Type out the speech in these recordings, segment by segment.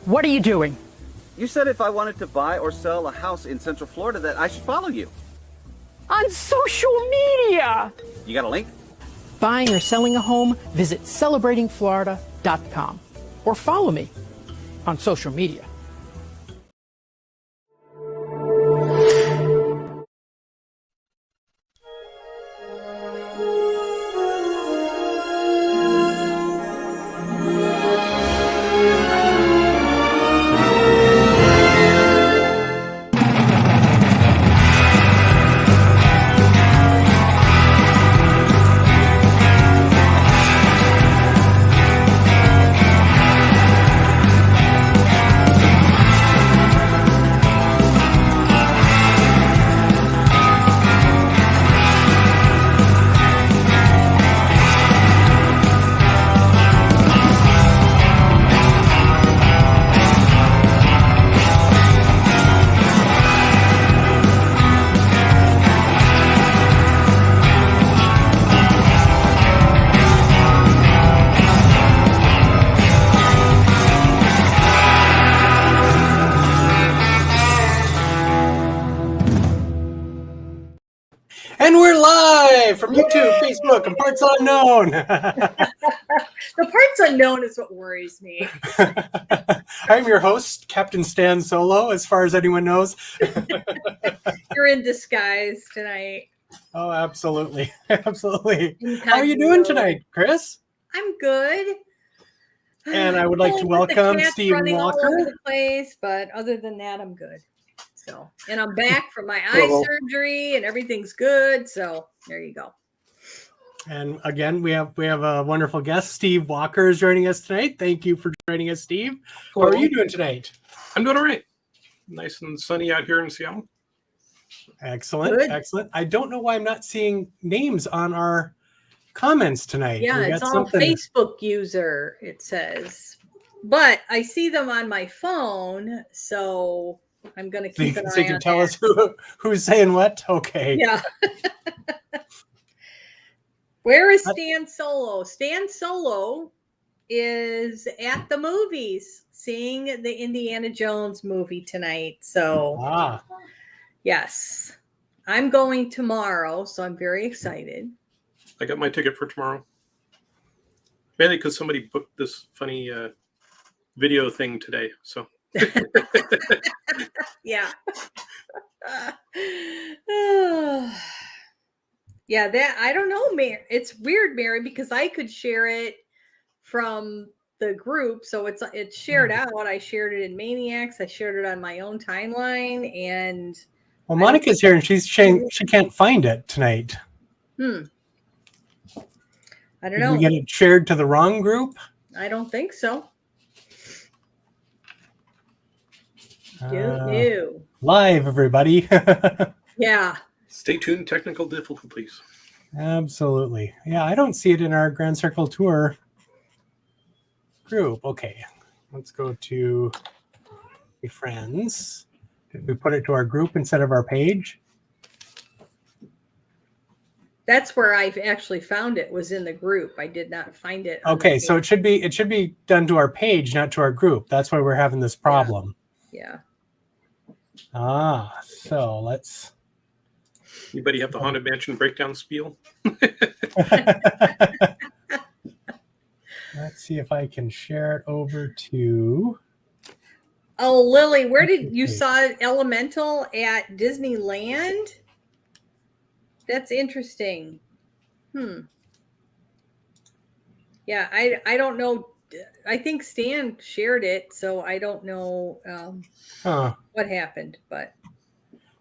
What are you doing? You said if I wanted to buy or sell a house in Central Florida that I should follow you. On social media! You got a link? Buying or selling a home? Visit celebratingflorida.com or follow me on social media. And we're live from YouTube, Facebook, and parts unknown. The parts unknown is what worries me. I'm your host, Captain Stan Solo, as far as anyone knows. You're in disguise tonight. Oh, absolutely. Absolutely. How are you doing tonight, Chris? I'm good. And I would like to welcome Steve running all Walker. over the place, but other than that, I'm good. So, and I'm back from my eye surgery, and everything's good. So there you go. And again, we have a wonderful guest. Steve Walker is joining us tonight. Thank you for joining us, Steve. Hello. How are you doing tonight? I'm doing all right. Nice and sunny out here in Seattle. Excellent. Good. Excellent. I don't know why I'm not seeing names on our comments tonight. Yeah, We it's got all something- Facebook user, it says. But I see them on my phone, so I'm going to So you keep an can, eye so you can on tell that. us who's saying what? Okay. Yeah. Where is Stan Solo? Stan Solo is at the movies seeing the Indiana Jones movie tonight. So, Ah, yes, I'm going tomorrow. So I'm very excited. I got my ticket for tomorrow. Mainly because somebody booked this funny video thing today. So Yeah. Yeah, that I don't know, Mary. It's weird, Mary, because I could share it from the group, so it's shared out. I shared it in Maniacs. I shared it on my own timeline, and well, Monica's here and she's saying she can't find it tonight. I don't Did know. we get it shared to the wrong group? I don't think so. Uh, No. Live, everybody. Yeah. stay tuned. Technical difficulties. Absolutely. Yeah, I don't see it in our Grand Circle Tour group. Okay, let's go to the friends. Did we put it to our group instead of our page? That's where I've actually found it, was in the group. I did not find it. on the Okay, so page. it should be done to our page, not to our group. That's why we're having this problem. Yeah. Ah, so let's Anybody have the Haunted Mansion breakdown spiel? let's see if I can share it over to. Oh, Lily, where did you saw Elemental at Disneyland? That's interesting. Yeah, I don't know. I think Stan shared it, so I don't know what happened, but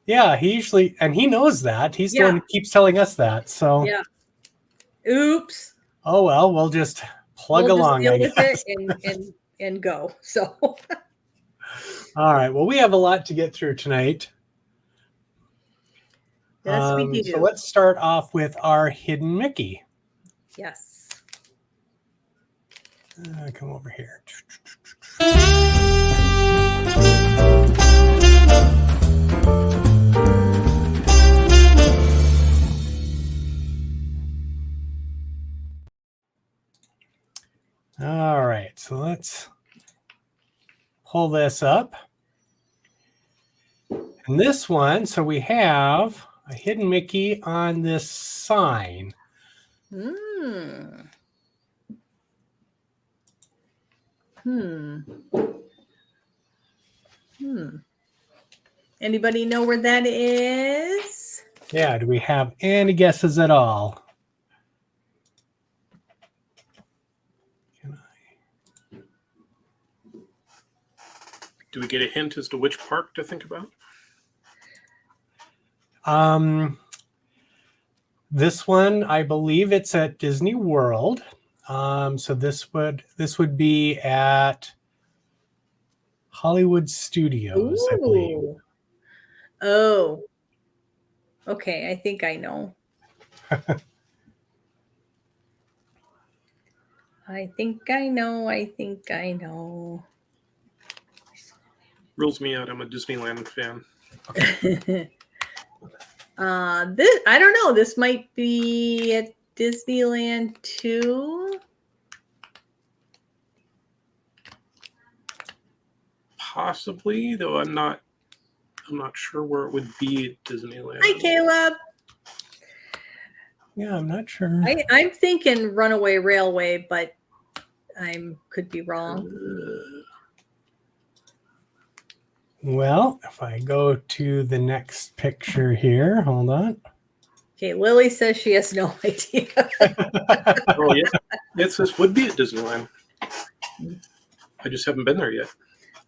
Yeah, he usually, and he knows that. He's the Yeah. one who keeps telling us that. So, yeah. Oops. oh well, we'll just plug We'll just along, deal I with guess. it and go. So All right. Well, we have a lot to get through tonight. yes, we do. So let's start off with our hidden Mickey. Yes. Come over here. All right. So let's pull this up. And this one, so we have a hidden Mickey on this sign. Hmm. Anybody know where that is? Yeah, do we have any guesses at all? Do we get a hint as to which park to think about? This one, I believe it's at Disney World. So this would be at Hollywood Studios, I believe. Ooh. Oh. Okay, I think I know. I think I know. Rules me out. I'm a Disneyland fan. This I don't know. This might be at Disneyland too. Possibly, though I'm not sure where it would be at Disneyland. Hi, Caleb. Yeah, I'm not sure. I'm thinking Runaway Railway, but could be wrong. Well, if I go to the next picture here, hold on. Okay, Lily says she has no idea. Oh yeah, yes, this would be at Disneyland. I just haven't been there yet.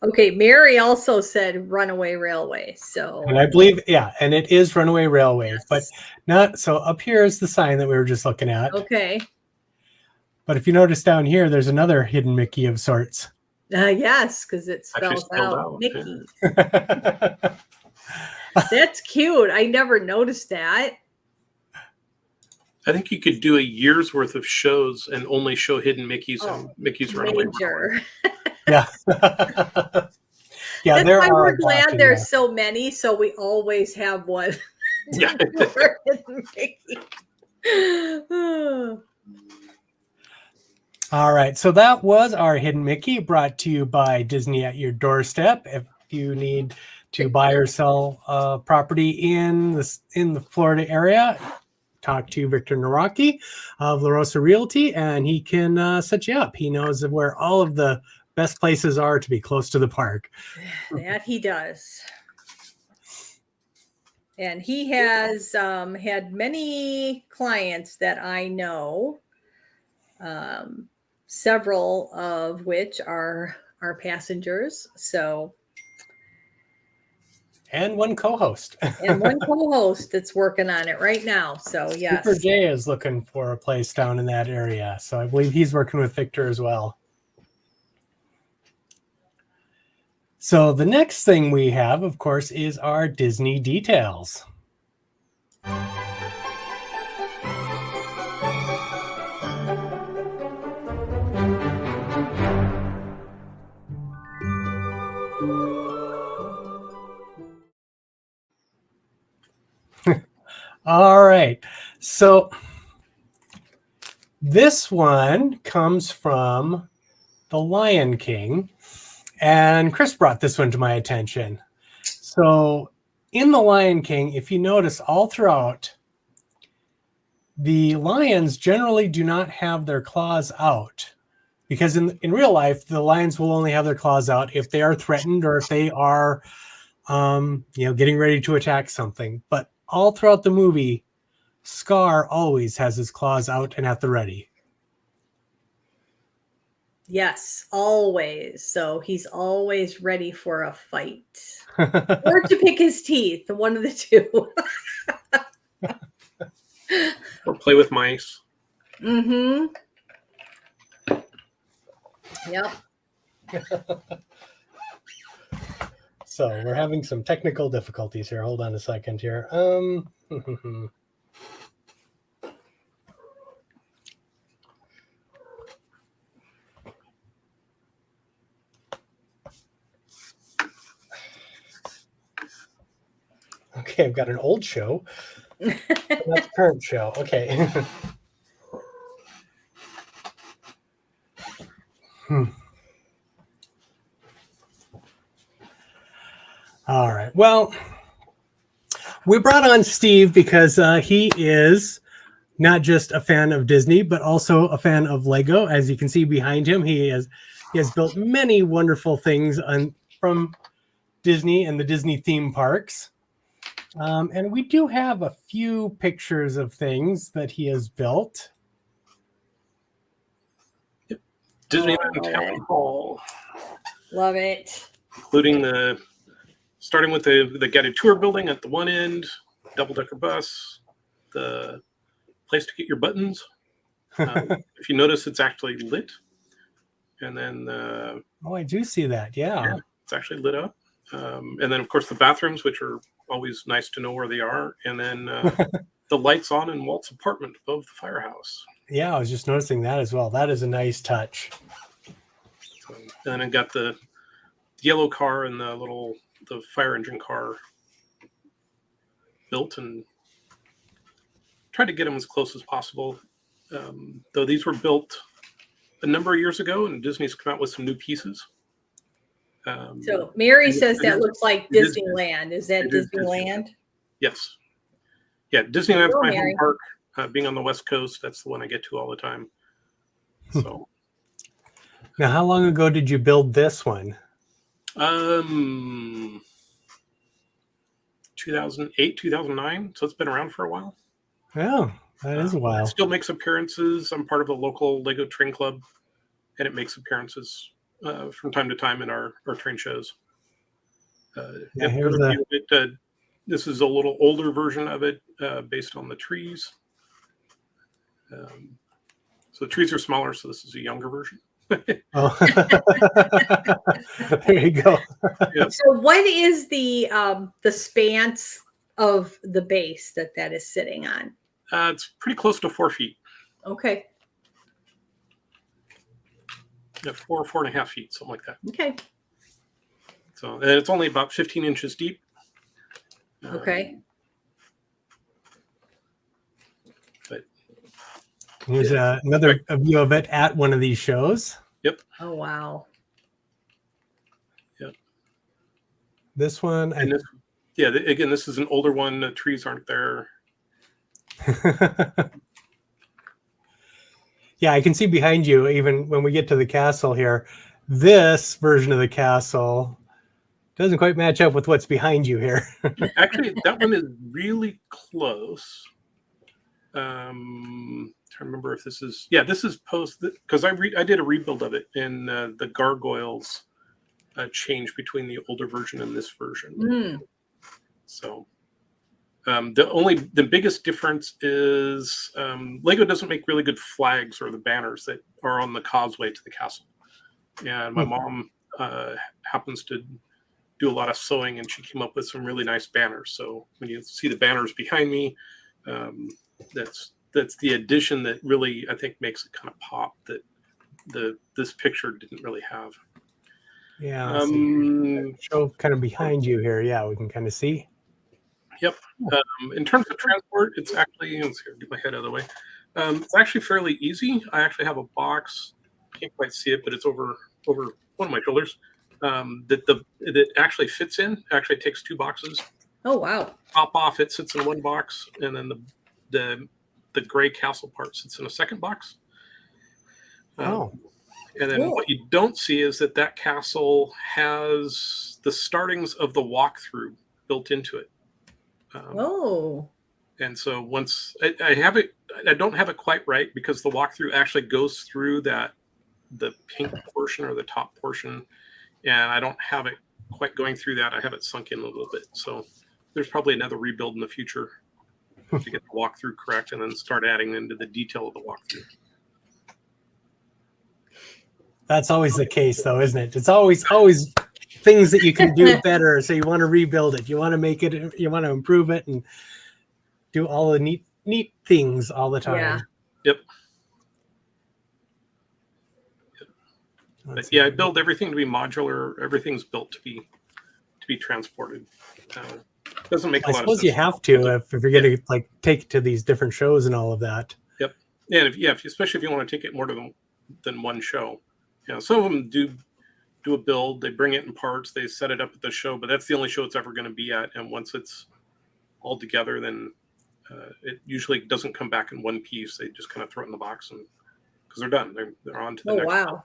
Okay, Mary also said Runaway Railway. So And I believe, yeah, and it is Runaway Railway, yes. but not so. Up here is the sign that we were just looking at. Okay. But if you notice down here, there's another hidden Mickey of sorts. Yes, because it Actually spells spelled out out, Mickey. yeah. That's cute. I never noticed that. I think you could do a year's worth of shows and only show hidden Mickeys and Oh, Mickey's Runaway. Major. Yeah. Yeah, That's there why are. we're a bunch glad in there's there. so many, so we always have one. Yeah. for hidden Mickey. All right, so that was our hidden Mickey, brought to you by Disney at your doorstep. If you need to buy or sell property in the Florida area, talk to Victor Naraki of La Rosa Realty, and he can set you up. He knows of where all of the best places are to be close to the park. That he does. And he has had many clients that I know, several of which are our passengers. So, And one co-host. and one co-host that's working on it right now. So, yes. Super J is looking for a place down in that area. So I believe he's working with Victor as well. So the next thing we have, of course, is our Disney details. All right. So this one comes from The Lion King. And Chris brought this one to my attention. So in The Lion King, if you notice all throughout, the lions generally do not have their claws out. Because in real life, the lions will only have their claws out if they are threatened or if they are getting ready to attack something. But all throughout the movie, Scar always has his claws out and at the ready. Yes, always. So he's always ready for a fight or to pick his teeth, one of the two. Or play with mice. Mm-hmm. Yep. So we're having some technical difficulties here. Hold on a second here. Okay, I've got an old show. That's current show. Okay. Well, we brought on Steve because he is not just a fan of Disney, but also a fan of Lego. As you can see behind him, he has built many wonderful things from Disney and the Disney theme parks. And we do have a few pictures of things that he has built. Disneyland Town Hall. Love it. Including starting with the guided tour building at the one end, double-decker bus, the place to get your buttons. If you notice, it's actually lit. And then... oh, I do see that, yeah. It's actually lit up. And then, of course, the bathrooms, which are always nice to know where they are. And then the lights on in Walt's apartment above the firehouse. Yeah, I was just noticing that as well. That is a nice touch. So, and then I got the yellow car and the fire engine car built and tried to get them as close as possible. Though these were built a number of years ago, and Disney's come out with some new pieces. So Mary says that looks like Disneyland. Is that Disneyland? Yes. Yeah, Disneyland's my Mary. home park. Being on the West Coast, that's the one I get to all the time. So. Now, how long ago did you build this one? 2008, 2009. So it's been around for a while. Oh, that is a while. It still makes appearances. I'm part of a local Lego train club, and it makes appearances from time to time in our train shows. This is a little older version of it based on the trees. So the trees are smaller, so this is a younger version. Oh. There you go. Yep. So what is the spans of the base that is sitting on? It's pretty close to 4 feet. Okay. Yeah, 4.5 feet, something like that. Okay. So, and it's only about 15 inches deep. Okay. But here's another view of it at one of these shows. Yep. Oh wow. Yep. This one, again, this is an older one. The trees aren't there. Yeah, I can see behind you, even when we get to the castle here, this version of the castle doesn't quite match up with what's behind you here. Actually, that one is really close. Trying to remember if this is... Yeah, this is post... Because I did a rebuild of it, and the gargoyles changed between the older version and this version. Mm. So... the biggest difference is Lego doesn't make really good flags or the banners that are on the causeway to the castle. And my mom happens to do a lot of sewing, and she came up with some really nice banners. So when you see the banners behind me, that's the addition that really, I think, makes it kind of pop that this picture didn't really have. Yeah. Show kind of behind you here. Yeah, we can kind of see. Yep. In terms of transport, it's actually, let's see, get my head out of the way. It's actually fairly easy. I actually have a box. Can't quite see it, but it's over one of my shoulders. That actually fits in. Actually takes 2 boxes. Oh wow. Top off, it sits in one box, and then the gray castle part sits in a second box. And then what you don't see is that castle has the startings of the walkthrough built into it. And so once I have it, I don't have it quite right because the walkthrough actually goes through the pink portion or the top portion, and I don't have it quite going through that. I have it sunk in a little bit. So there's probably another rebuild in the future to get the walkthrough correct and then start adding into the detail of the walkthrough. That's always the case, though, isn't it? It's always things that you can do better. So you want to rebuild it. You want to make it. You want to improve it and do all the neat things all the time. Yeah. Yep. But yeah, I build everything to be modular. Everything's built to be transported. Doesn't make a lot of sense. I suppose you have to if you're going to take it to these different shows and all of that. Yep. And especially if you want to take it more than one show. Some of them do do a build, they bring it in parts, they set it up at the show, but that's the only show it's ever going to be at. And once it's all together, then it usually doesn't come back in one piece. They just kind of throw it in the box, and because they're done, they're on to the next. Wow.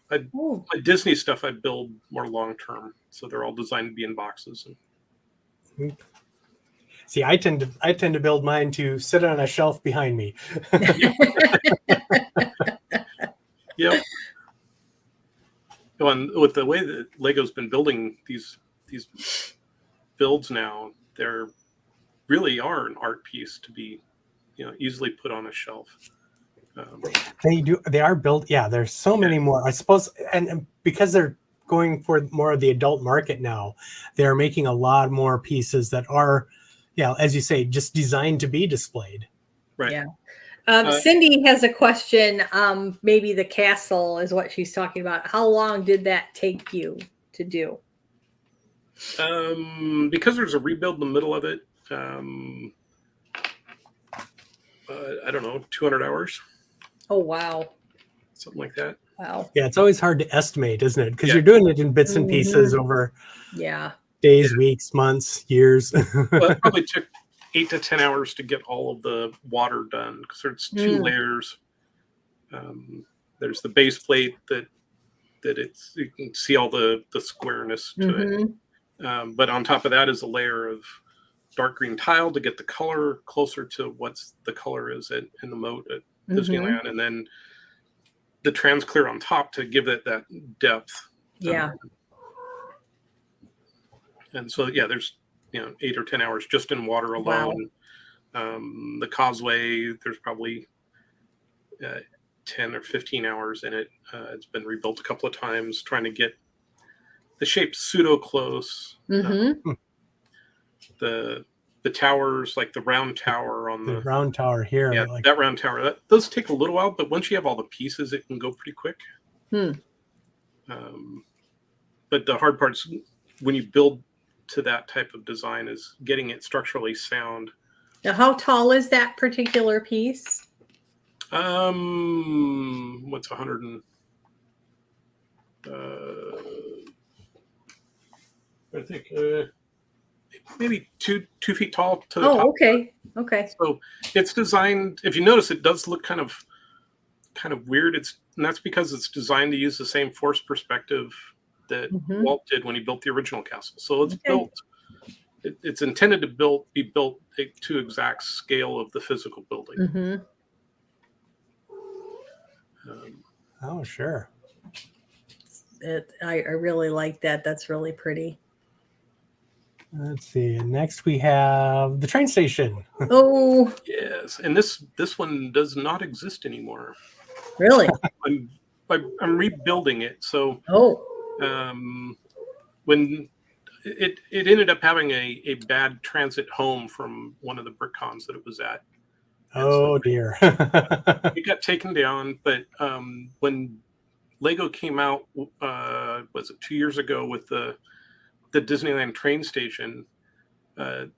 But my Disney stuff I build more long term, so they're all designed to be in boxes. And See, I tend to build mine to sit on a shelf behind me. Yep. And with the way that Lego's been building these builds now, they're really are an art piece to be, easily put on a shelf. They are built. Yeah, there's so many more, I suppose, and because they're going for more of the adult market now, they're making a lot more pieces that are, as you say, just designed to be displayed. Right. Yeah. Cindy has a question. Maybe the castle is what she's talking about. How long did that take you to do? Because there's a rebuild in the middle of it. I don't know, 200 hours. Oh, wow. Something like that. Wow. Yeah, it's always hard to estimate, isn't it? Because you're doing it in bits and pieces over days, weeks, months, years. Well, it probably took 8 to 10 hours to get all of the water done, because there's 2 layers. There's the base plate that you can see all the squareness to it. But on top of that is a layer of dark green tile to get the color closer to what's the color is in the moat at Disneyland, and then the trans clear on top to give it that depth. And so there's 8 or 10 hours just in water alone. Wow. The causeway, there's probably 10 or 15 hours in it. It's been rebuilt a couple of times, trying to get the shape pseudo close. The towers, like the round tower on the round tower here. Yeah, that round tower. That does take a little while, but once you have all the pieces, it can go pretty quick. But the hard part is when you build to that type of design is getting it structurally sound. Now, how tall is that particular piece? What's 100 and I think maybe two feet tall to the top. Okay. So it's designed. If you notice, it does look kind of weird. And that's because it's designed to use the same force perspective that Walt did when he built the original castle. So it's built. It's intended to be built to exact scale of the physical building. Oh, sure. I really like that. That's really pretty. Let's see. Next, we have the train station. Oh, yes, and this one does not exist anymore. Really? I'm rebuilding it. So, when it ended up having a bad transit home from one of the BrickCons that it was at. Oh, dear. It got taken down, but when Lego came out, was it 2 years ago with the Disneyland train station,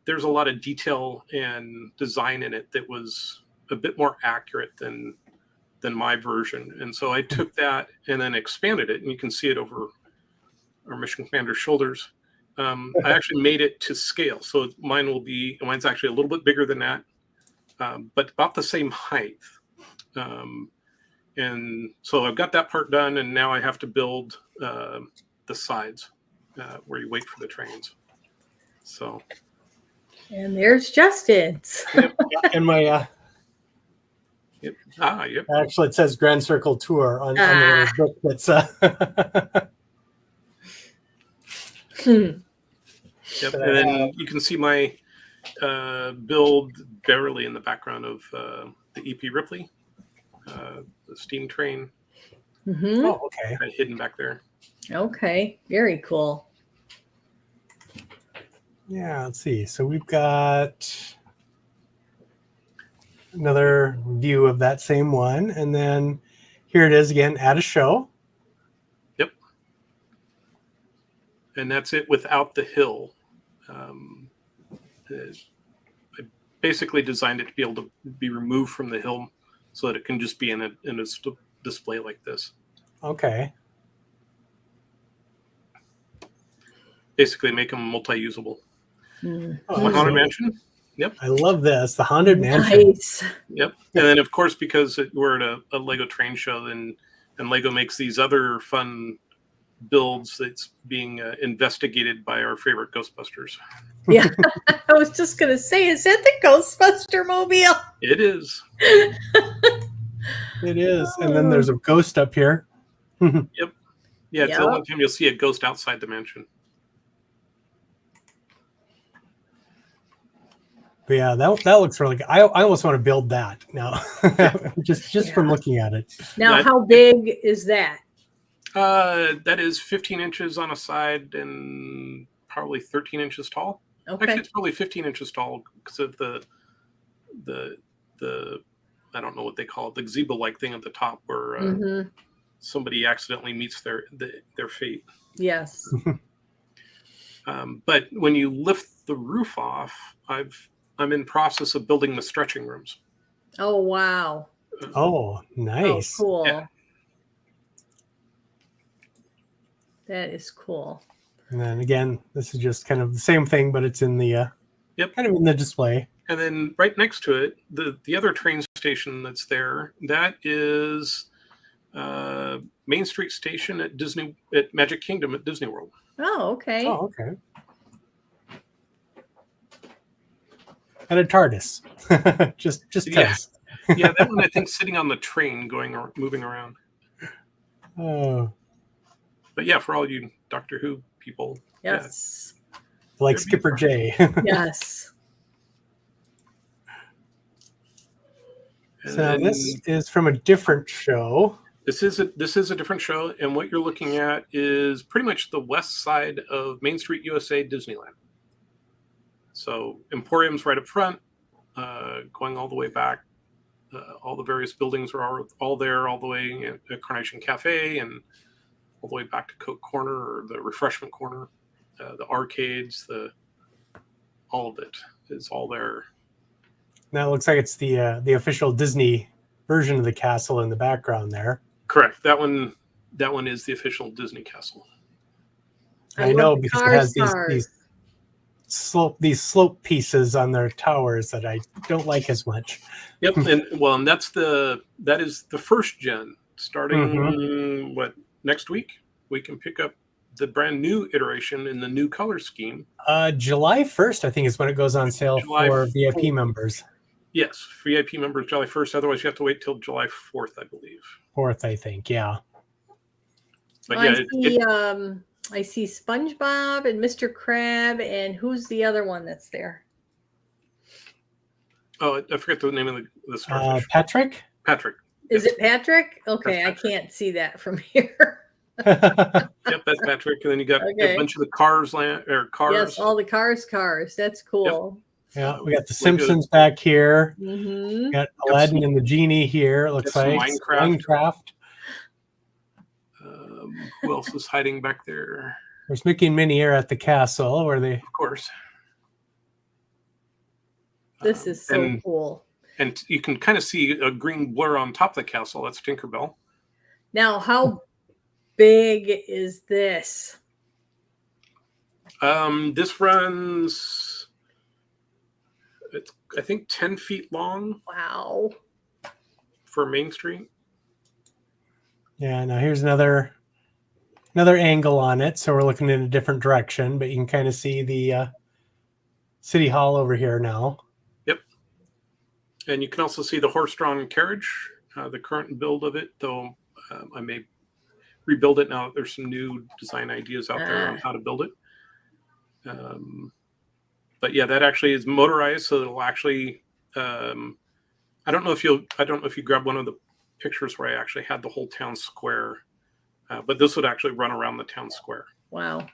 there's a lot of detail and design in it that was a bit more accurate than my version. And so I took that and then expanded it, and you can see it over our mission commander's shoulders. I actually made it to scale. So mine's actually a little bit bigger than that, but about the same height. And so I've got that part done, and now I have to build the sides where you wait for the trains. So. And there's Justin's. And my Yep. Actually, it says Grand Circle Tour on the book. That's Yep. And then you can see my build barely in the background of the EP Ripley, the steam train. Oh, okay. Kind of hidden back there. Okay, very cool. Yeah, let's see. So we've got another view of that same one, and then here it is again at a show. Yep. And that's it without the hill. I basically designed it to be able to be removed from the hill so that it can just be in a display like this. Okay. basically make them multi-usable. Mm. Oh, One haunted so mansion. Yep. I love this. The Haunted Mansion. Nice. Yep. And then, of course, because we're at a Lego train show, and Lego makes these other fun builds that's being investigated by our favorite Ghostbusters. Yeah, I was just gonna say, is that the Ghostbuster mobile? It is. It is. And then there's a ghost up here. Yep. Yeah, it's the Yep. only time you'll see a ghost outside the mansion. But yeah, that looks really good. I almost want to build that now. just from looking at it. Now, Yeah, how big is that? That is 15 inches on a side and probably 13 inches tall. Okay. Actually, it's probably 15 inches tall because of the I don't know what they call it, the gazebo-like thing at the top where Mhm. somebody accidentally meets their fate. Yes. But when you lift the roof off, I'm in process of building the stretching rooms. Oh, wow. Oh, nice. Oh, cool. Yeah. That is cool. And then again, this is just kind of the same thing, but it's in the Yep. kind of in the display. And then right next to it, the other train station that's there, that is Main Street Station at Magic Kingdom at Disney World. Oh, okay. Oh, okay. And a TARDIS. just Yeah. because. Yeah, that one I think sitting on the train moving around. Oh, But yeah, for all you Doctor Who people, Yes. like There'd be Skipper fun. J. Yes. And So now then this is from a different show. this is a different show, and what you're looking at is pretty much the west side of Main Street USA Disneyland. So Emporium's right up front, going all the way back. All the various buildings are all there, all the way at Carnation Cafe, and all the way back to Coke Corner or the refreshment corner, the arcades, all of it is all there. Now it looks like it's the official Disney version of the castle in the background there. Correct. That one is the official Disney castle. I love know the because it cars, has these slope pieces on their towers that I don't like as much. Yep, and that is the first gen. Starting next week, we can pick up the brand new iteration in the new color scheme. July 1st, I think, is when it goes on sale July for VIP 4th. members. Yes, VIP members July 1st. Otherwise, you have to wait till July 4th, I believe. 4th, I think. Yeah. But Oh, I see SpongeBob and Mr. Crab, and who's the other one that's there? I forget the name of the starfish. Patrick? Patrick. Is it Patrick? Okay, That's Patrick. I can't see that from here. Yep, that's Patrick. And then you got Okay. a bunch of the cars. Yes, all the cars. That's cool. Yeah, we got the Simpsons back here. Mm-hmm. We got Aladdin and the Genie here, it looks Got some like. Minecraft. Who else is hiding back there? There's Mickey and Minnie here at the castle where they... Of course. This is so and, cool. And you can kind of see a green blur on top of the castle. That's Tinkerbell. Now, how big is this? This runs, it's I think 10 feet long Wow. for Main Street. Yeah, now here's another angle on it. So we're looking in a different direction, but you can kind of see the City Hall over here now. Yep. And you can also see the horse-drawn carriage, the current build of it, though I may rebuild it now that there's some new design ideas out there on how to build it. But yeah, that actually is motorized, so it'll actually. I don't know if you grab one of the pictures where I actually had the whole town square, but this would actually run around the town square. Wow.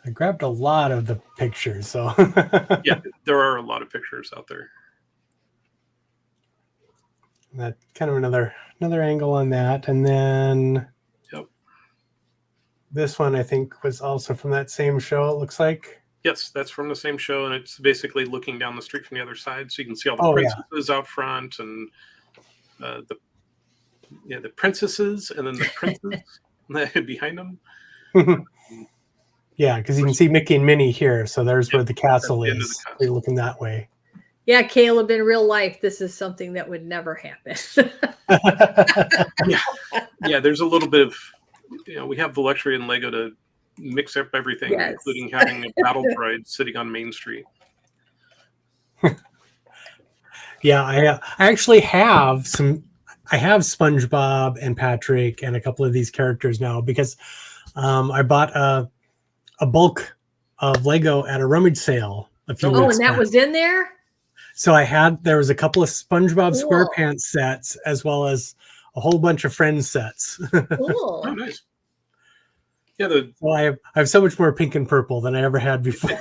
I grabbed a lot of the pictures, so Yeah, there are a lot of pictures out there. that kind of another angle on that, and then this one I think was also from that same show. It looks like. Yes, that's from the same show, and it's basically looking down the street from the other side, so you can see all the princesses out front, and the princesses, and then the princes behind them. Yeah, because you can see Mickey and Minnie here. So there's where the castle the end of is. the castle. You're looking that way. Yeah, Caleb, in real life, this is something that would never happen. Yeah, there's a little bit of, we have the luxury in Lego to mix up everything, Yes. including having a battle droid sitting on Main Street. Yeah, I actually have I have SpongeBob and Patrick and a couple of these characters now because I bought a bulk of Lego at a rummage sale a few Oh, weeks and that back. was in there? So there was a couple of SpongeBob Cool. SquarePants sets as well as a whole bunch of Friends sets. Cool. Oh, nice. Yeah, So I have so much more pink and purple than I ever had before.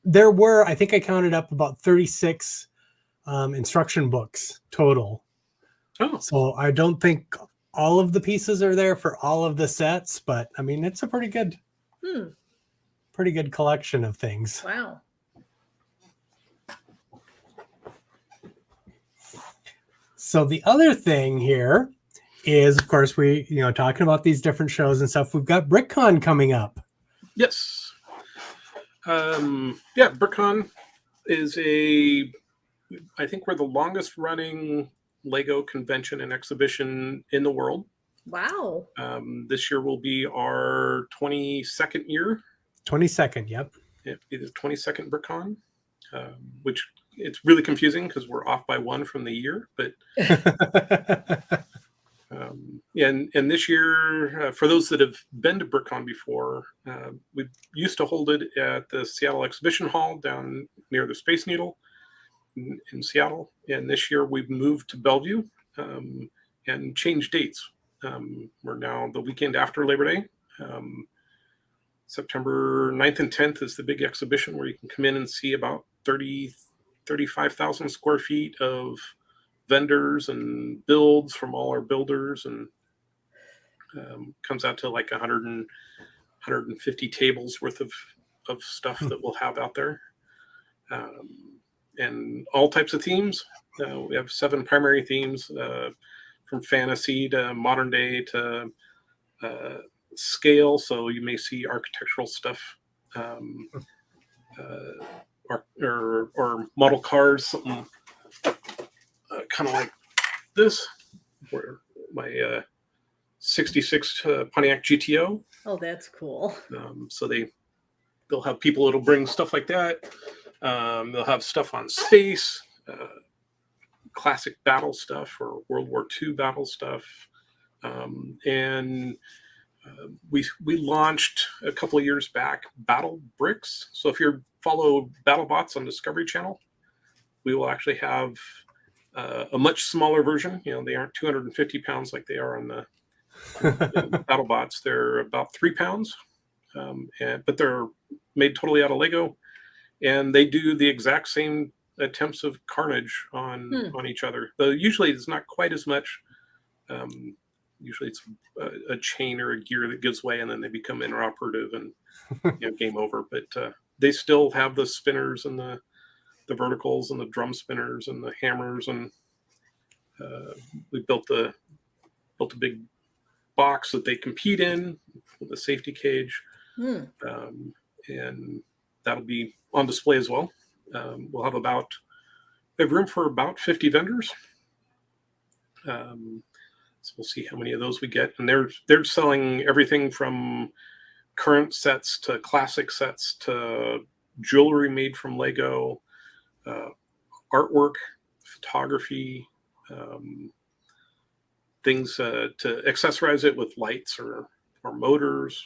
There were, I think I counted up about 36 instruction books total. Oh. So I don't think all of the pieces are there for all of the sets, but I mean, it's a pretty good collection of things. Wow. So the other thing here is, of course, we, talking about these different shows and stuff, we've got BrickCon coming up. Yes. Yeah, BrickCon is I think we're the longest running Lego convention and exhibition in the world. Wow. This year will be our 22nd year. 22nd, yep. It'll be the 22nd BrickCon, which it's really confusing because we're off by one from the year. But and this year, for those that have been to BrickCon before, we used to hold it at the Seattle Exhibition Hall down near the Space Needle in Seattle. And this year we've moved to Bellevue and changed dates. We're now the weekend after Labor Day. September 9th and 10th is the big exhibition where you can come in and see about 35,000 square feet of vendors and builds from all our builders, and comes out to like 150 tables worth of stuff that we'll have out there, and all types of themes. We have 7 primary themes, from fantasy to modern day to scale. So you may see architectural stuff, or model cars, something kind of like this, where my 66 Pontiac GTO. Oh, that's cool. So they'll have people that'll bring stuff like that. They'll have stuff on space, classic battle stuff or World War II battle stuff. And we launched a couple of years back Battle Bricks. So if you follow BattleBots on Discovery Channel, we will actually have a much smaller version. They aren't 250 pounds like they are on the BattleBots. They're about 3 pounds, but they're made totally out of Lego, and they do the exact same attempts of carnage on each other. Though usually it's not quite as much. Usually it's a chain or a gear that gives way, and then they become inoperative and game over. But they still have the spinners and the verticals and the drum spinners and the hammers, and we built a big box that they compete in with a safety cage, and that'll be on display as well. We'll have we have room for about 50 vendors. So we'll see how many of those we get, and they're selling everything from current sets to classic sets to jewelry made from Lego, artwork, photography, things to accessorize it with lights or motors,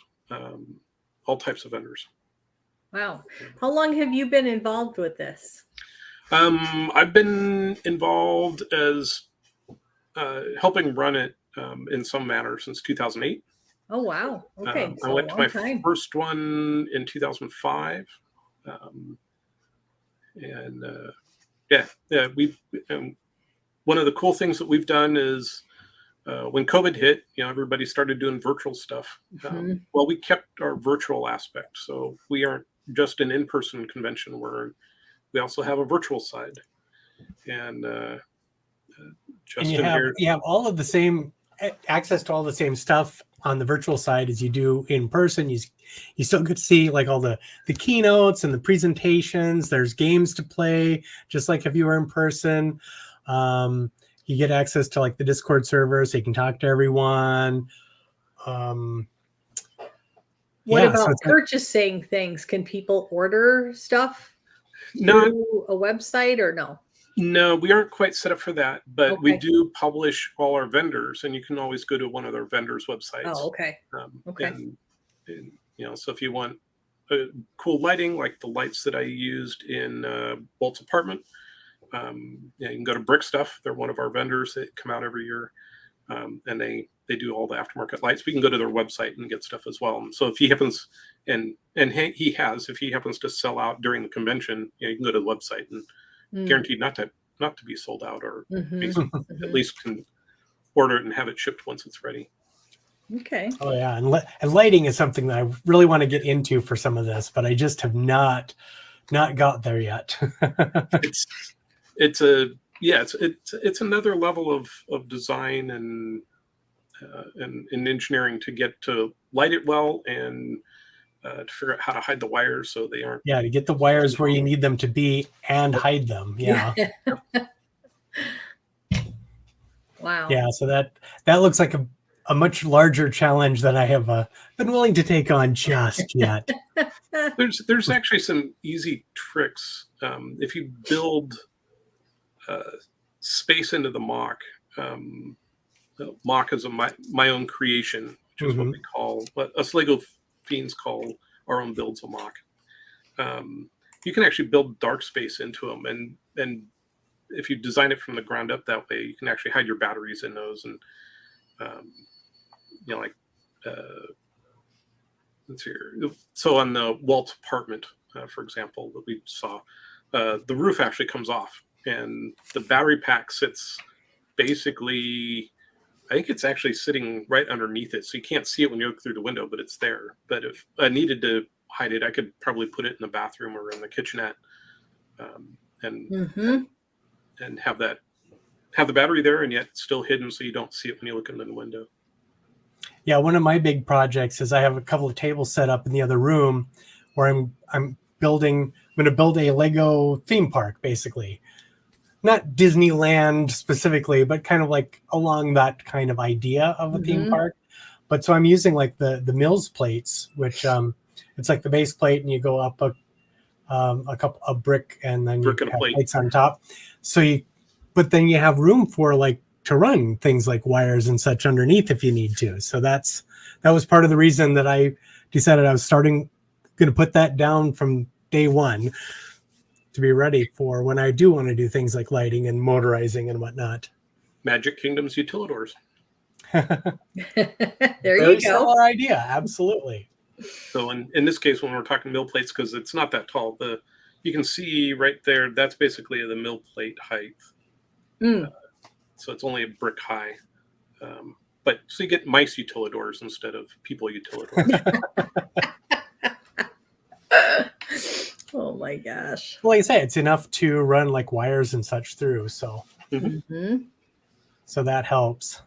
all types of vendors. Wow. How long have you been involved with this? I've been involved as helping run it in some manner since 2008. Oh, wow. Okay. I went to my first one in 2005. One of the cool things that we've done is when COVID hit, everybody started doing virtual stuff. Well, we kept our virtual aspect. So we aren't just an in-person convention, we also have a virtual side. And Justin, you have all of the same access to all the same stuff on the virtual side as you do in person. You still get to see like all the keynotes and the presentations. There's games to play, just like if you were in person. You get access to like the Discord server, so you can talk to everyone. What Yeah, about so it's purchasing things? Can people order stuff No, through a website or no? no, we aren't quite set up for that, but we Okay. do publish all our vendors, and you can always go to one of their vendors' websites. Oh, okay. Okay. And, you know, so if you want cool lighting, like the lights that I used in Walt's apartment, you can go to Brick Stuff. They're one of our vendors that come out every year, and they do all the aftermarket lights. We can go to their website and get stuff as well. And so if he happens, if he happens to sell out during the convention, you can go to the website and guaranteed not to be sold out, or at least can order it and have it shipped once it's ready. Okay. Oh yeah, and lighting is something that I really want to get into for some of this, but I just have not got there yet. It's another level of design and engineering to get to light it well and to figure out how to hide the wires so they aren't. Yeah, to get the wires where you need them to be and hide them. Yeah. Wow. Yeah, so that looks like a much larger challenge than I have been willing to take on just yet. There's actually some easy tricks. If you build space into the mock, the mock is my own creation, which is what us Lego fiends call our own builds a mock. You can actually build dark space into them, and if you design it from the ground up that way, you can actually hide your batteries in those. And let's see here. So on the Walt's apartment, for example, that we saw, the roof actually comes off, and the battery pack sits basically, I think it's actually sitting right underneath it, so you can't see it when you look through the window, but it's there. But if I needed to hide it, I could probably put it in the bathroom or in the kitchenette, and have the battery there, and yet still hidden, so you don't see it when you look in the window. Yeah, one of my big projects is I have a couple of tables set up in the other room where I'm going to build a Lego theme park, basically. Not Disneyland specifically, but kind of like along that kind of idea of a theme park. But so I'm using like the Mills plates, which it's like the base plate, and you go up a brick, and then you have plates on top. But then you have room for like to run things like wires and such underneath if you need to. So that was part of the reason that I decided I was going to put that down from day one to be ready for when I do want to do things like lighting and motorizing and whatnot. Magic Kingdom's utilidors. There Very you go. similar idea, absolutely. So in this case, when we're talking mill plates, because it's not that tall, you can see right there, that's basically the mill plate height. So it's only a brick high. But so you get mice utilidors instead of people utilidors. Oh my gosh. Well, like I say, it's enough to run like wires and such through. So, so that helps.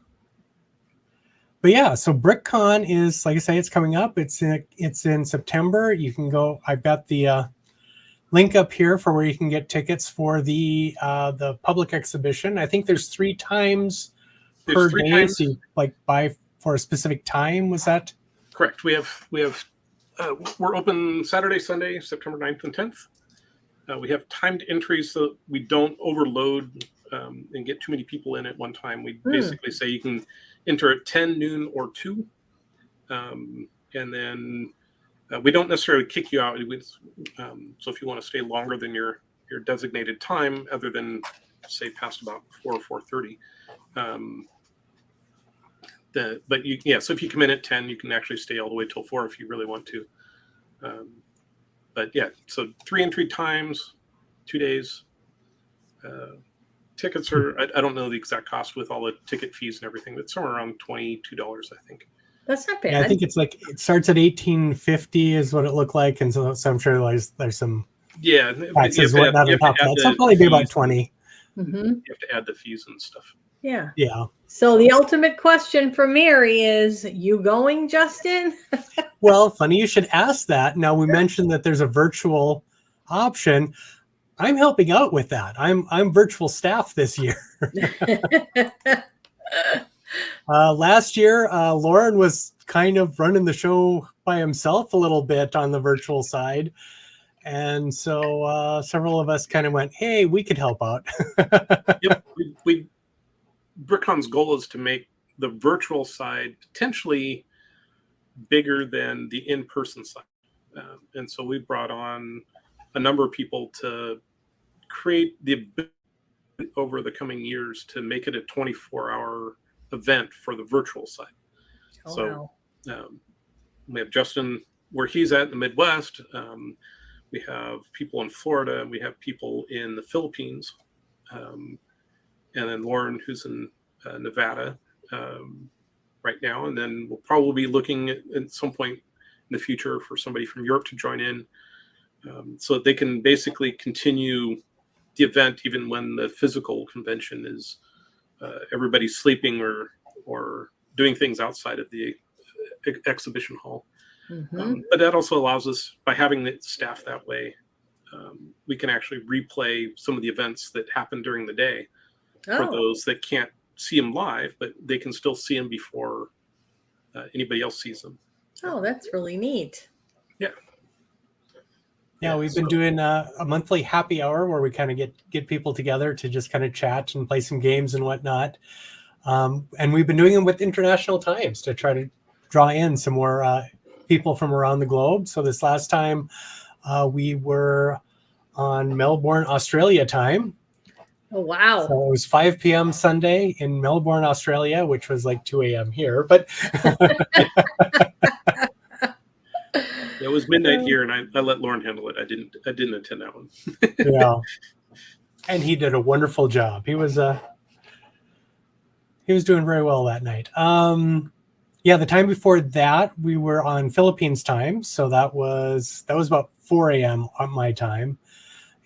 But yeah, so BrickCon is, like I say, it's coming up. It's in September. You can go. I've got the link up here for where you can get tickets for the public exhibition. I think there's 3 times per day. So you like buy for a specific time. Was that correct? We're open Saturday, Sunday, September 9th and 10th. We have timed entries so we don't overload and get too many people in at one time. We basically say you can enter at 10, noon, or 2. And then we don't necessarily kick you out. So if you want to stay longer than your designated time, other than, say, past about 4 or 4:30, so if you come in at 10, you can actually stay all the way till 4 if you really want to. But yeah, so 3 entry times, 2 days. Tickets are, I don't know the exact cost with all the ticket fees and everything, but somewhere around $22, I think. That's not bad. Yeah, I think it's like it starts at $18.50 is what it looked like, and so I'm sure there's some taxes whatnot on top of that. So it'll probably be about $20. You have to add the fees and stuff. Yeah. Yeah. So the ultimate question for Mary is, you going, Justin? Well, funny you should ask that. Now we mentioned that there's a virtual option. I'm helping out with that. I'm virtual staff this year. Last year, Lauren was kind of running the show by himself a little bit on the virtual side. And so several of us kind of went, hey, we could help out. Yep. BrickCon's goal is to make the virtual side potentially bigger than the in-person side. And so we brought on a number of people to create the ability over the coming years to make it a 24-hour event for the virtual side. Oh, So we have Justin where he's at in the Midwest. We have people in Florida, and we have people in the Philippines, and then Lauren, who's in Nevada right now. And then we'll probably be looking at some point in the future for somebody from Europe to join in, so that they can basically continue the event even when the physical convention is everybody's sleeping or doing things outside of the exhibition hall. But that also allows us, by having the staff that way, we can actually replay some of the events that happen during the day for those that can't see them live, but they can still see them before anybody else sees them. Oh, that's really neat. Yeah. Yeah, we've been doing a monthly happy hour where we kind of get people together to just kind of chat and play some games and whatnot. And we've been doing them with international times to try to draw in some more people from around the globe. So this last time we were on Melbourne, Australia time. Oh, wow. So it was 5 p.m. Sunday in Melbourne, Australia, which was like 2 a.m. here. But it was midnight here, and I let Lauren handle it. I didn't attend that one. Yeah, and he did a wonderful job. He was doing very well that night. Yeah, the time before that we were on Philippines time, so that was about 4 a.m. on my time,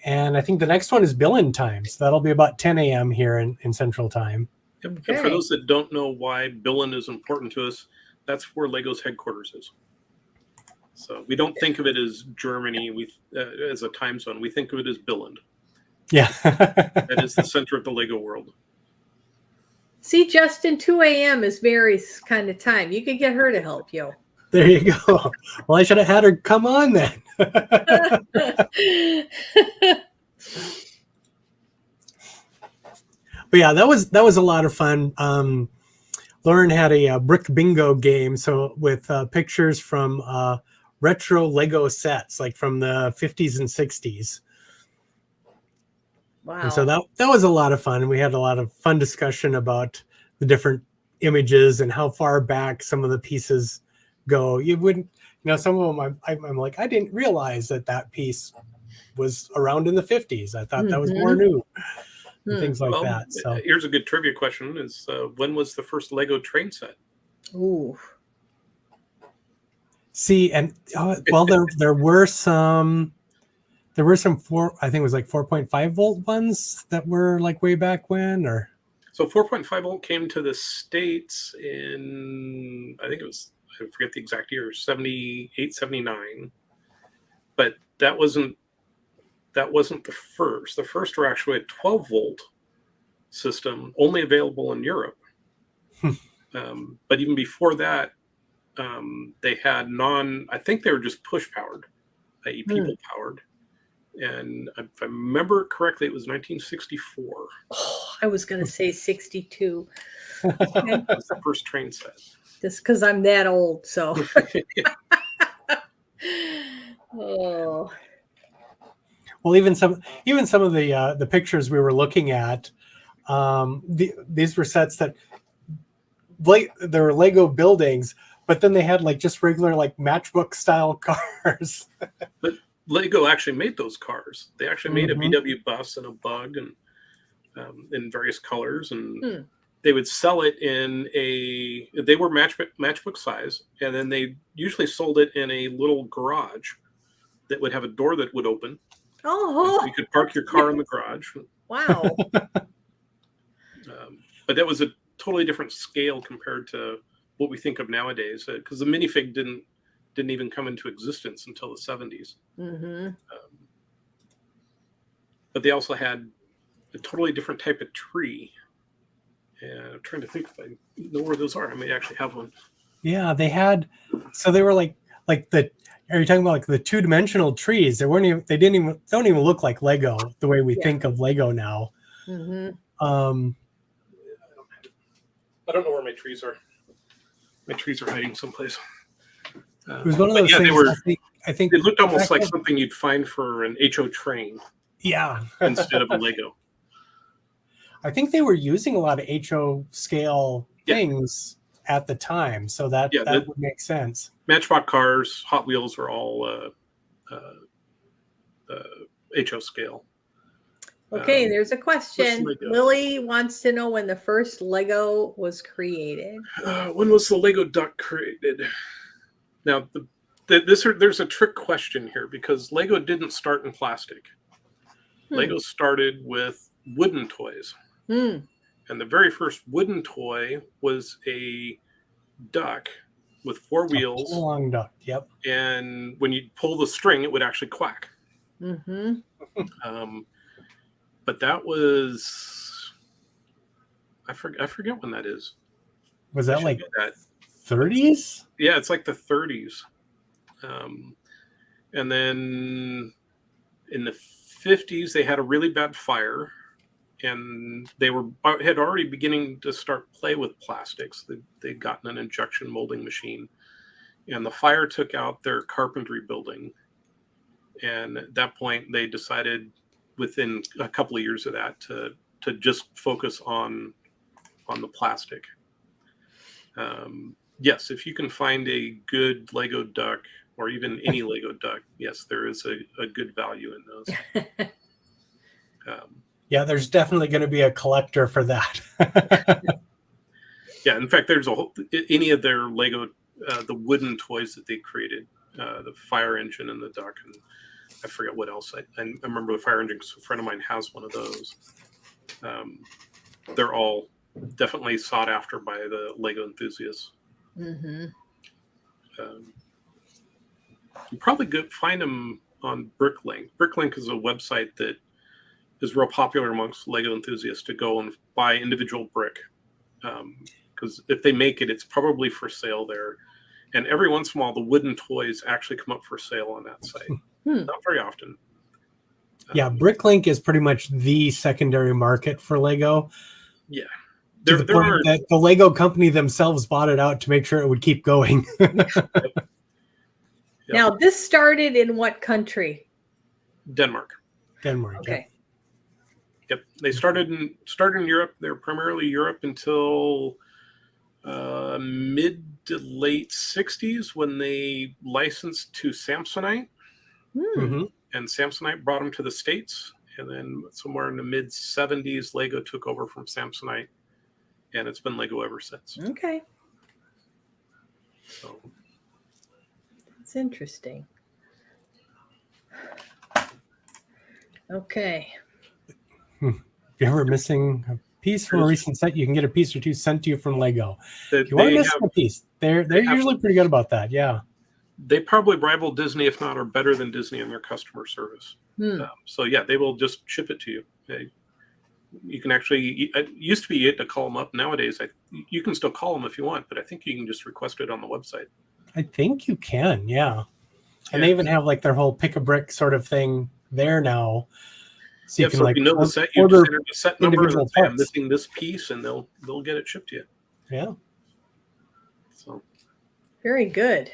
and I think the next one is Billin time, so that'll be about 10 a.m. here in Central Time. Yep. Okay. And for those that don't know why Billin is important to us, that's where Lego's headquarters is. So we don't think of it as Germany as a time zone. We think of it as Billund. Yeah. That is the center of the Lego world. See, Justin, 2 a.m. is Mary's kind of time. You could get her to help you. There you go. Well, I should have had her come on then. But yeah, that was a lot of fun. Lauren had a brick bingo game, so with pictures from retro Lego sets, like from the 50s and 60s. Wow. And so that was a lot of fun. We had a lot of fun discussion about the different images and how far back some of the pieces go. You wouldn't, some of them I'm like, I didn't realize that piece was around in the 50s. I thought that was more new. And things like that. So here's a good trivia question: is when was the first Lego train set? Ooh. See, and well, there were some I think it was like 4.5 volt ones that were like way back when, or so 4.5 volt came to the States in, I think it was, I forget the exact year, 78, 79, but that wasn't the first. The first were actually a 12 volt system, only available in Europe. But even before that, they had I think they were just push powered, i.e. people powered. And if I remember correctly, it was 1964. Oh, I was going to say 62. That was the first train set. Just because I'm that old, so. Oh. Well, even some of the pictures we were looking at, these were sets that there were Lego buildings, but then they had like just regular like matchbook style cars. But Lego actually made those cars. They actually made a VW bus and a bug, and in various colors, and they would sell it they were matchbook size, and then they usually sold it in a little garage that would have a door that would open. Oh, so you could park your car in the garage. Wow. but that was a totally different scale compared to what we think of nowadays, because the minifig didn't even come into existence until the 70s. But they also had a totally different type of tree. And I'm trying to think if I know where those are. I may actually have one. Yeah, they had. So they were like the. Are you talking about like the 2-dimensional trees? They weren't even. They don't even look like Lego the way we think of Lego now. I don't know where my trees are. My trees are hiding someplace. It was one of those things. They were, I think it looked almost like something you'd find for an HO train. Yeah. Instead of a Lego. I think they were using a lot of HO scale things at the time, so that would make sense. Matchbox cars, Hot Wheels are all HO scale. Okay, there's a question. Lily wants to know when the first Lego was created. When was the Lego duck created? Now, there's a trick question here because Lego didn't start in plastic. Lego started with wooden toys. And the very first wooden toy was a duck with 4 wheels. A long duck, yep. And when you pull the string, it would actually quack. But that was, I forget when that is. Was that like 30s? Yeah, it's like the 30s. And then in the 50s, they had a really bad fire. And they had already beginning to start play with plastics. They'd gotten an injection molding machine. And the fire took out their carpentry building. And at that point, they decided within a couple of years of that to just focus on the plastic. Yes, if you can find a good Lego duck or even any Lego duck, yes, there is a good value in those. Yeah, there's definitely going to be a collector for that. Yeah, in fact, there's any of their Lego, the wooden toys that they created, the fire engine and the duck, and I forget what else. I remember the fire engine because a friend of mine has one of those. They're all definitely sought after by the Lego enthusiasts. You probably find them on BrickLink. BrickLink is a website that is real popular amongst Lego enthusiasts to go and buy individual brick. Because if they make it, it's probably for sale there. And every once in a while, the wooden toys actually come up for sale on that site. Not very often. Yeah, BrickLink is pretty much the secondary market for Lego. Yeah. To the point that the Lego company themselves bought it out to make sure it would keep going. Now, this started in what country? Denmark. Okay. Yep. They started in Europe. They're primarily Europe until mid to late 60s when they licensed to Samsonite. And Samsonite brought them to the States. And then somewhere in the mid 70s, Lego took over from Samsonite. And it's been Lego ever since. Okay. So it's interesting. Okay. If you're ever missing a piece from a recent set, you can get a piece or two sent to you from Lego. If you want to miss a piece, they're usually pretty good about that. Yeah. They probably rival Disney, if not, are better than Disney in their customer service. So yeah, they will just ship it to you. You can actually, it used to be you had to call them up. Nowadays, you can still call them if you want, but I think you can just request it on the website. I think you can, yeah. And they even have like their whole pick a brick sort of thing there now. So you can if you know the set, you just enter the set number and say, I'm missing this piece, and they'll get it shipped to you. Yeah. So very good.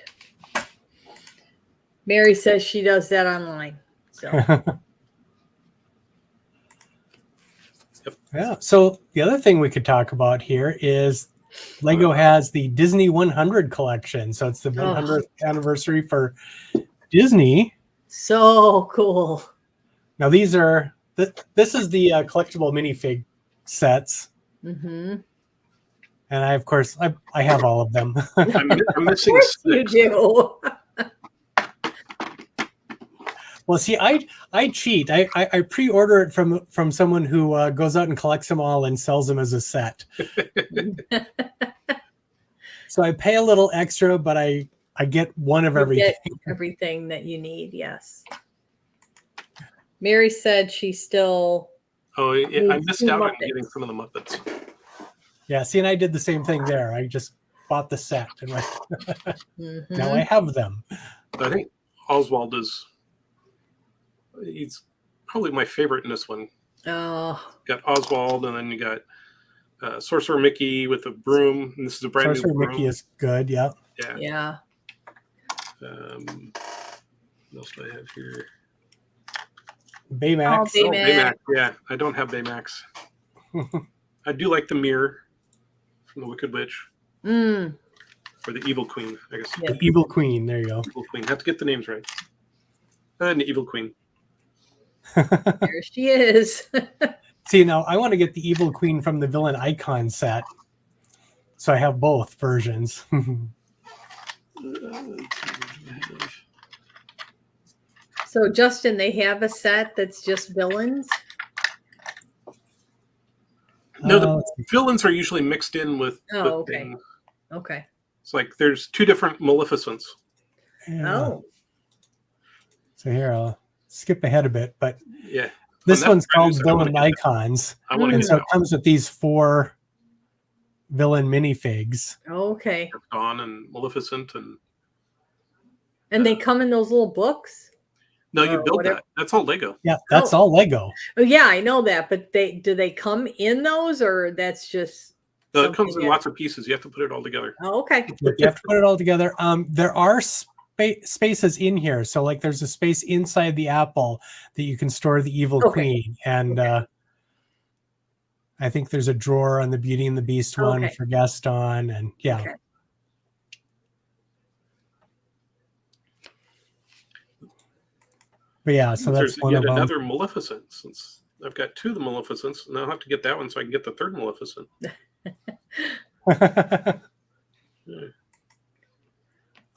Mary says she does that online. So yeah. So the other thing we could talk about here is Lego has the Disney 100 collection. So it's the 100th anniversary for Disney. So cool. Now these are this is the collectible minifig sets. And I, of course, I have all of them. I'm missing you do. Well, see, I cheat. I pre-order it from someone who goes out and collects them all and sells them as a set. So I pay a little extra, but I get one of You everything. get everything that you need. Yes. Mary said she still. Oh, yeah, I Needs missed two out on Muppets. getting some of the Muppets. Yeah, see, and I did the same thing there. I just bought the set and went, now I Mhm. have them. I think Oswald he's probably my favorite in this one. Oh, Got Oswald, and then you got Sorcerer Mickey with a broom. And this is a brand Sorcerer new broom. Mickey is good, yeah. Yeah. yeah. What else do I have here? Baymax. Oh, Baymax. Baymax. Yeah, I don't have Baymax. I do like the mirror from the Wicked Witch, Mm. or the Evil Queen, I guess. Yeah. The Evil Queen, there you go. Evil Queen. Have to get the names right. And the Evil Queen. There she is. See, now I want to get the Evil Queen from the Villain Icon set. So I have both versions. So, Justin, they have a set that's just villains. No, Uh, the villains are usually mixed in with. Oh, with okay. things. Okay. It's like there's two different Maleficents. yeah. Oh, So here, I'll skip ahead a bit, but Yeah. this that one's brand called new set, I wanna Villain get that. Icons. I want to And get so that it comes with these 4 villain minifigs. okay. Dawn and Maleficent, and And they come in those little books. no, you Or build whatever. that. That's all Lego. Yeah, that's Oh. all Lego. Oh, yeah, I know that, but do they come in those, or that's just? No, it something comes in that- lots of pieces. You have to put it all together. Oh, okay. You have to put it all together. There are spaces in here. So like there's a space inside the apple that you can store the Evil Okay. Queen. And I think there's a drawer on the Beauty and the Beast one Okay. for Gaston. And yeah. Okay. But yeah, so that's There's one yet of them. another Maleficent. Since I've got 2 of the Maleficents, and I'll have to get that one so I can get the third Maleficent.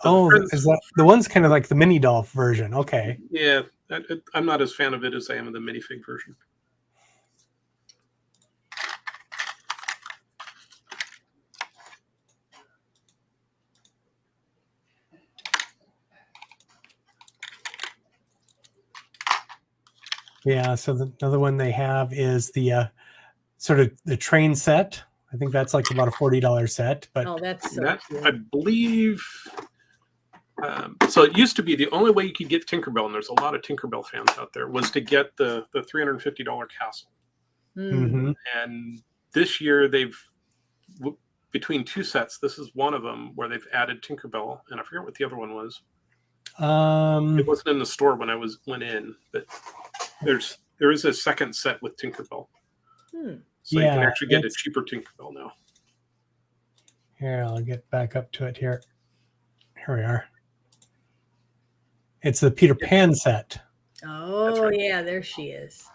Oh, Friends- is that the one's kind of like the mini doll version? Okay. Yeah, I'm not as fan of it as I am of the minifig version. Yeah. So another one they have is the sort of the train set. I think that's like about a $40 set. But Oh, that's so That cute. I believe. So it used to be the only way you could get Tinkerbell, and there's a lot of Tinkerbell fans out there, was to get the $350 castle. Mm. Mhm. And this year between 2 sets, this is one of them where they've added Tinkerbell, and I forget what the other one was. It wasn't in the store when I went in, but there is a second set with Tinkerbell, Hmm. so you can Yeah, actually get a it's- cheaper Tinkerbell now. Here, I'll get back up to it here. Here we are. It's the Peter Pan set. Oh, right. yeah, there she is.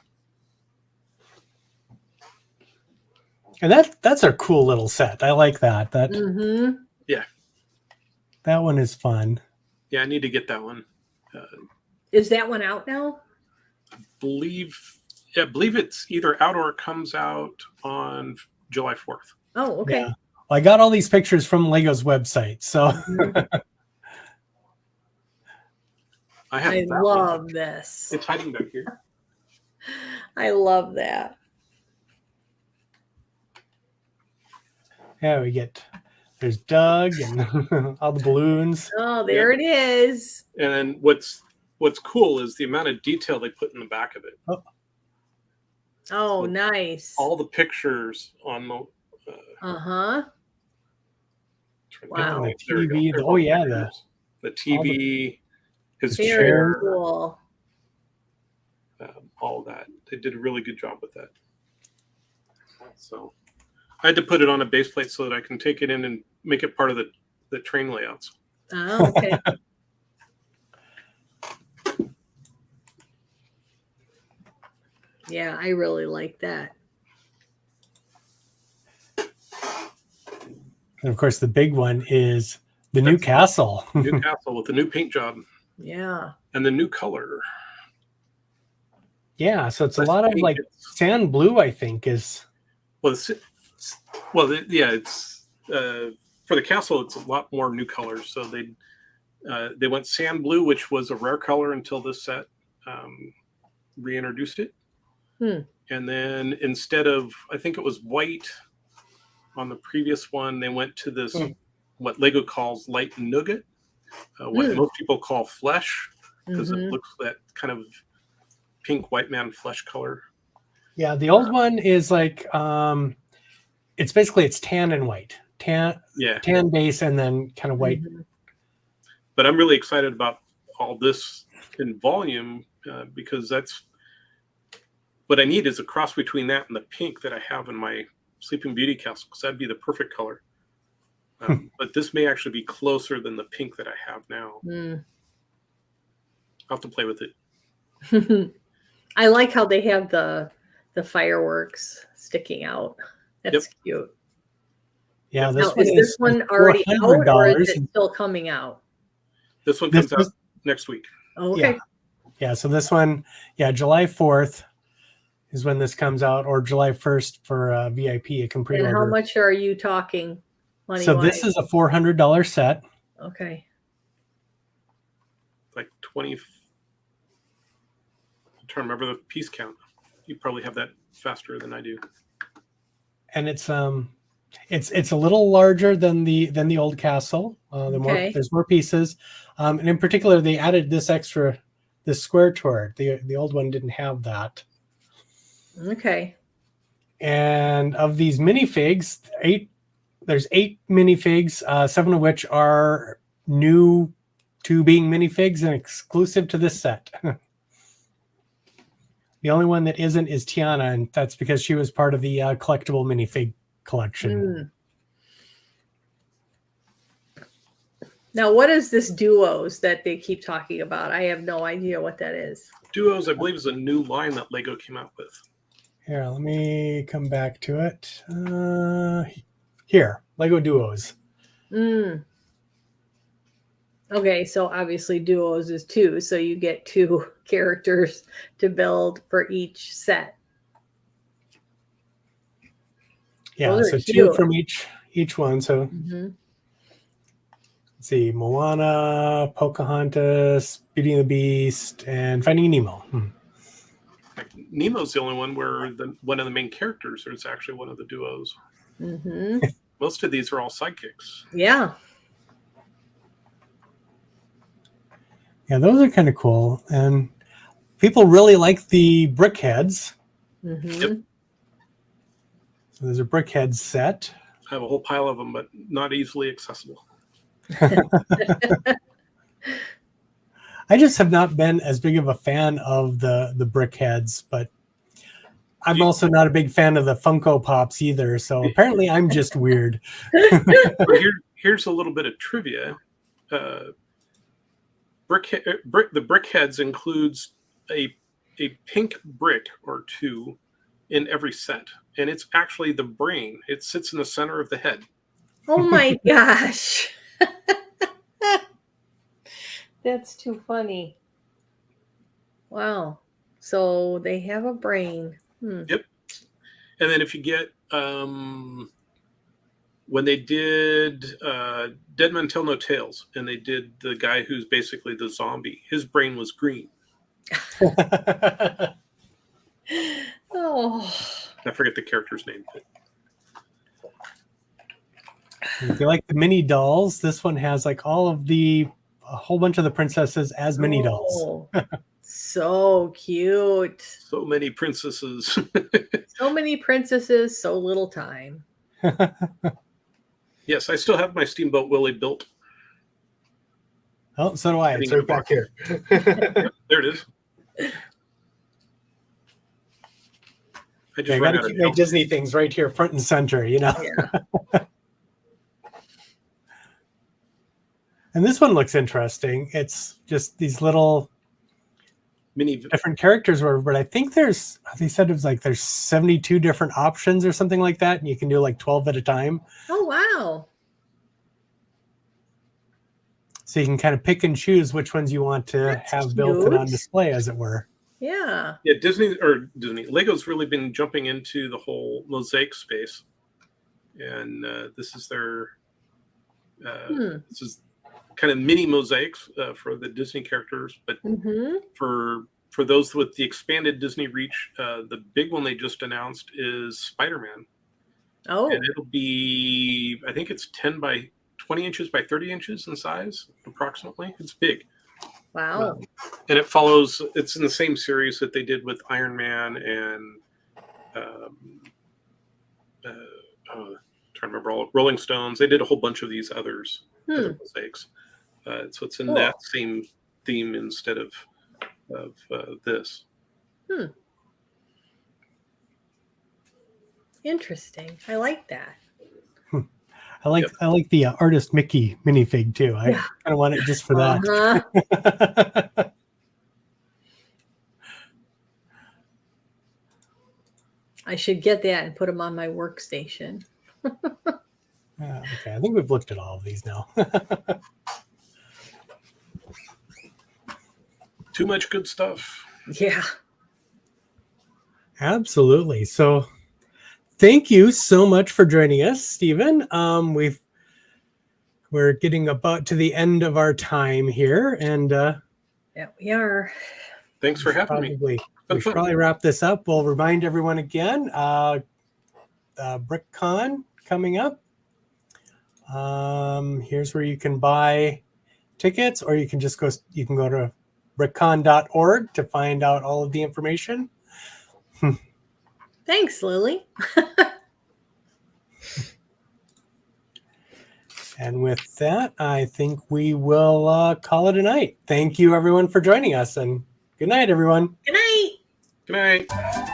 And that's a cool little set. I like that. Mm-hmm. That one is fun. Yeah, I need to get that one. Is that one out now? I believe it's either out or it comes out on July 4th. Oh, okay. Yeah. Well, I got all these pictures from Lego's website. So I have I that love one. this. It's hiding back here. I love that. yeah, there's Doug and all the balloons. Oh, there it is. And then what's cool is the amount of detail they put in the back of it. Oh, nice. All the pictures on the Uh-huh. Wow. The There we go. TV. There's Oh all yeah, pictures. The TV, his Very chair, cool. all of that. They did a really good job with that. So I had to put it on a base plate so that I can take it in and make it part of the train layouts. Oh, okay. Yeah, I really like that. And of course, the big one is the new castle. New castle with the new paint job Yeah. and the new color. Yeah, so it's a Less lot of pink, like it's- sand blue, I think, is. Yeah, it's for the castle. It's a lot more new colors. So they went sand blue, which was a rare color until this set reintroduced it. And then instead of, I think it was white on the previous one, they went to this what Lego calls light nougat, what most people call flesh, because it looks that kind of pink white man flesh color. Yeah, the old one is like it's basically tan and white. Tan base and then kind of white. But I'm really excited about all this in volume because that's what I need is a cross between that and the pink that I have in my Sleeping Beauty castle, because that'd be the perfect color. But this may actually be closer than the pink that I have now. I'll have to play with it. I like how they have the fireworks sticking out. That's cute. Yeah, now, is this one already out, or is it still coming out? This one comes out next week. Oh, okay. Yeah, so this one, July 4th is when this comes out, or July 1st for VIP. You can pre-order. And how much are you talking money-wise? So this is a $400 set. Okay. Like 20. I'm trying to remember the piece count. You probably have that faster than I do. And it's a little larger than the old castle. There's more pieces, and in particular, they added this square toward. The old one didn't have that. Okay. And of these minifigs, there's 8 minifigs, 7 of which are new to being minifigs and exclusive to this set. The only one that isn't is Tiana, and that's because she was part of the collectible minifig collection. Now, what is this Duos that they keep talking about? I have no idea what that is. Duos, I believe, is a new line that Lego came out with. Here, let me come back to it. Here, Lego Duos. Okay, so obviously Duos is 2, so you get 2 characters to build for each set. Yeah, so 2 from each one. So let's see, Moana, Pocahontas, Beauty and the Beast, and Finding Nemo. Nemo's the only one where one of the main characters is actually one of the duos. Most of these are all sidekicks. Yeah. Yeah, those are kind of cool. And people really like the BrickHeads. Yep. So there's a BrickHead set. I have a whole pile of them, but not easily accessible. I just have not been as big of a fan of the BrickHeads, but I'm also not a big fan of the Funko Pops either. So apparently I'm just weird. Well, here's a little bit of trivia. The BrickHeads includes a pink brick or 2 in every set, and it's actually the brain. It sits in the center of the head. Oh my gosh. That's too funny. Wow. So they have a brain. Yep. And then if you get when they did Dead Men Tell No Tales, and they did the guy who's basically the zombie, his brain was green. Oh. I forget the character's name. If you like the mini dolls, this one has like a whole bunch of the princesses as mini dolls. So cute. So many princesses. So many princesses, so little time. Yes, I still have my Steamboat Willie built. Oh, so do I. It's right back here. Yep, there it is. I got to keep my Disney things right here, front and center, you know. Yeah. And this one looks interesting. It's just these little different characters, but I think they said it was like there's 72 different options or something like that, and you can do like 12 at a time. Oh, wow. So you can kind of pick and choose which ones you want to have built and on display, as it were. Yeah. Yeah, Lego's really been jumping into the whole mosaic space, and this is their this is kind of mini mosaics for the Disney characters. But for those with the expanded Disney reach, the big one they just announced is Spider-Man. Oh. And it'll be, I think it's 10 by 20 inches by 30 inches in size, approximately. It's big. Wow. And it's in the same series that they did with Iron Man and trying to remember all Rolling Stones. They did a whole bunch of these other mosaics. So it's in that same theme instead of this. Interesting. I like that. I like the artist Mickey minifig too. I kind of want it just for that. I should get that and put them on my workstation. Okay, I think we've looked at all of these now. Too much good stuff. Yeah. Absolutely. So thank you so much for joining us, Stephen. We're getting about to the end of our time here, and Yeah, we are. Thanks for having me. We should probably wrap this up. We'll remind everyone again, BrickCon coming up. Here's where you can buy tickets, or you can just go to brickcon.org to find out all of the information. Thanks, Lily. And with that, I think we will call it a night. Thank you, everyone, for joining us, and good night, everyone. Good night. Good night.